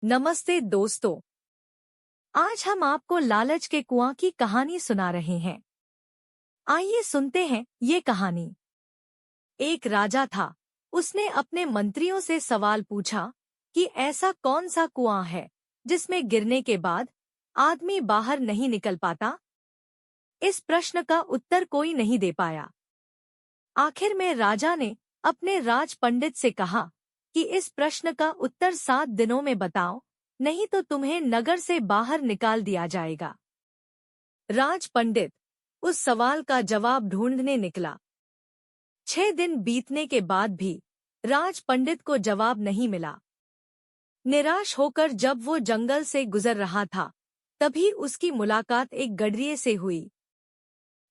नमस्ते दोस्तों, आज हम आपको लालच के कुआं की कहानी सुना रहे हैं। आइए सुनते हैं ये कहानी। एक राजा था। उसने अपने मंत्रियों से सवाल पूछा कि ऐसा कौन सा कुआं है जिसमें गिरने के बाद आदमी बाहर नहीं निकल पाता। इस प्रश्न का उत्तर कोई नहीं दे पाया। आखिर में राजा ने अपने राज पंडित से कहा कि इस प्रश्न का उत्तर 7 दिनों में बताओ, नहीं तो तुम्हें नगर से बाहर निकाल दिया जाएगा। राज पंडित उस सवाल का जवाब ढूंढने निकला। 6 दिन बीतने के बाद भी राज पंडित को जवाब नहीं मिला। निराश होकर जब वो जंगल से गुजर रहा था, तभी उसकी मुलाकात एक गडरिये से हुई।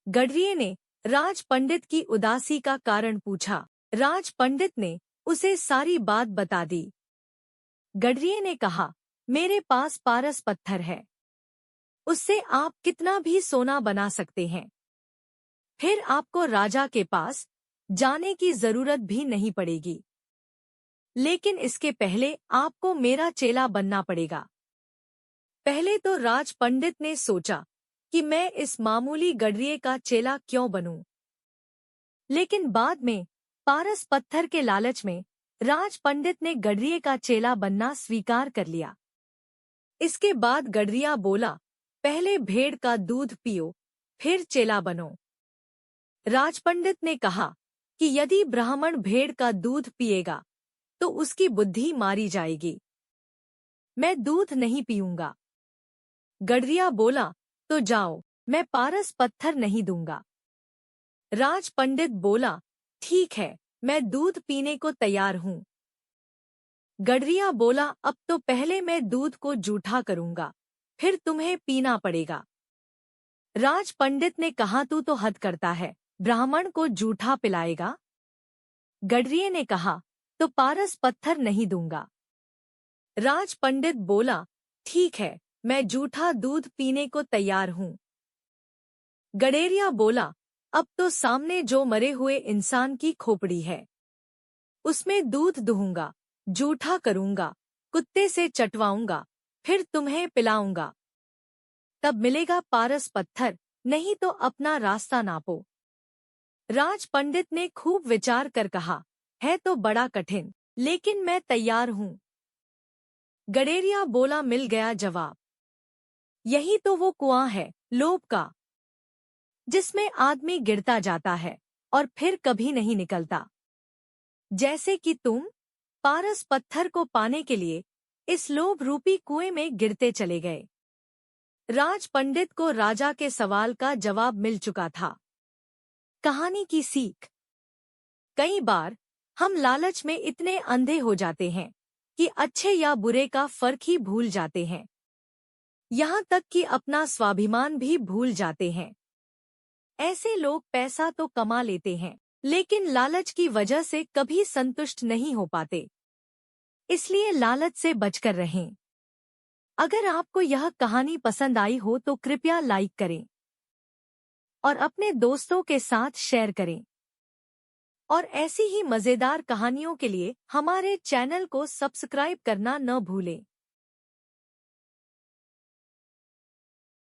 गडरिये ने राज पंडित की उदासी का कारण पूछा। राज पंडित ने उसे सारी बात बता दी। गडरिये ने कहा, मेरे पास पारस पत्थर है, उससे आप कितना भी सोना बना सकते हैं। फिर आपको राजा के पास जाने की जरूरत भी नहीं पड़ेगी। लेकिन इसके पहले आपको मेरा चेला बनना पड़ेगा। पहले तो राज पंडित ने सोचा कि मैं इस मामूली गडरिये का चेला क्यों बनूं। लेकिन बाद में पारस पत्थर के लालच में राज पंडित ने गडरिये का चेला बनना स्वीकार कर लिया। इसके बाद गडरिया बोला, पहले भेड़ का दूध पियो, फिर चेला बनो। राजपंडित ने कहा कि यदि ब्राह्मण भेड़ का दूध पिएगा तो उसकी बुद्धि मारी जाएगी। मैं दूध नहीं पीऊंगा। गडरिया बोला, तो जाओ, मैं पारस पत्थर नहीं दूंगा। राजपंडित बोला, ठीक है, मैं दूध पीने को तैयार हूं। गडरिया बोला, अब तो पहले मैं दूध को जूठा करूंगा, फिर तुम्हें पीना पड़ेगा। राज पंडित ने कहा, तू तो हद करता है, ब्राह्मण को जूठा पिलाएगा। गडरिये ने कहा, तो पारस पत्थर नहीं दूंगा। राज पंडित बोला, ठीक है, मैं जूठा दूध पीने को तैयार हूं। गडेरिया बोला, अब तो सामने जो मरे हुए इंसान की खोपड़ी है, उसमें दूध दूंगा, जूठा करूंगा, कुत्ते से चटवाऊंगा, फिर तुम्हें पिलाऊंगा। तब मिलेगा पारस पत्थर, नहीं तो अपना रास्ता नापो। राज पंडित ने खूब विचार कर कहा, है तो बड़ा कठिन, लेकिन मैं तैयार हूं। गडेरिया बोला, मिल गया जवाब। यही तो वो कुआं है, लोभ का, जिसमें आदमी गिरता जाता है और फिर कभी नहीं निकलता। जैसे कि तुम पारस पत्थर को पाने के लिए इस लोभ रूपी कुएं में गिरते चले गए। राज पंडित को राजा के सवाल का जवाब मिल चुका था। कहानी की सीख। कई बार हम लालच में इतने अंधे हो जाते हैं कि अच्छे या बुरे का फर्क ही भूल जाते हैं। यहाँ तक कि अपना स्वाभिमान भी भूल जाते हैं। ऐसे लोग पैसा तो कमा लेते हैं, लेकिन लालच की वजह से कभी संतुष्ट नहीं हो पाते। इसलिए लालच से बचकर रहें। अगर आपको यह कहानी पसंद आई हो तो कृपया लाइक करें और अपने दोस्तों के साथ शेयर करें। और ऐसी ही मजेदार कहानियों के लिए हमारे चैनल को सब्सक्राइब करना न भूलें।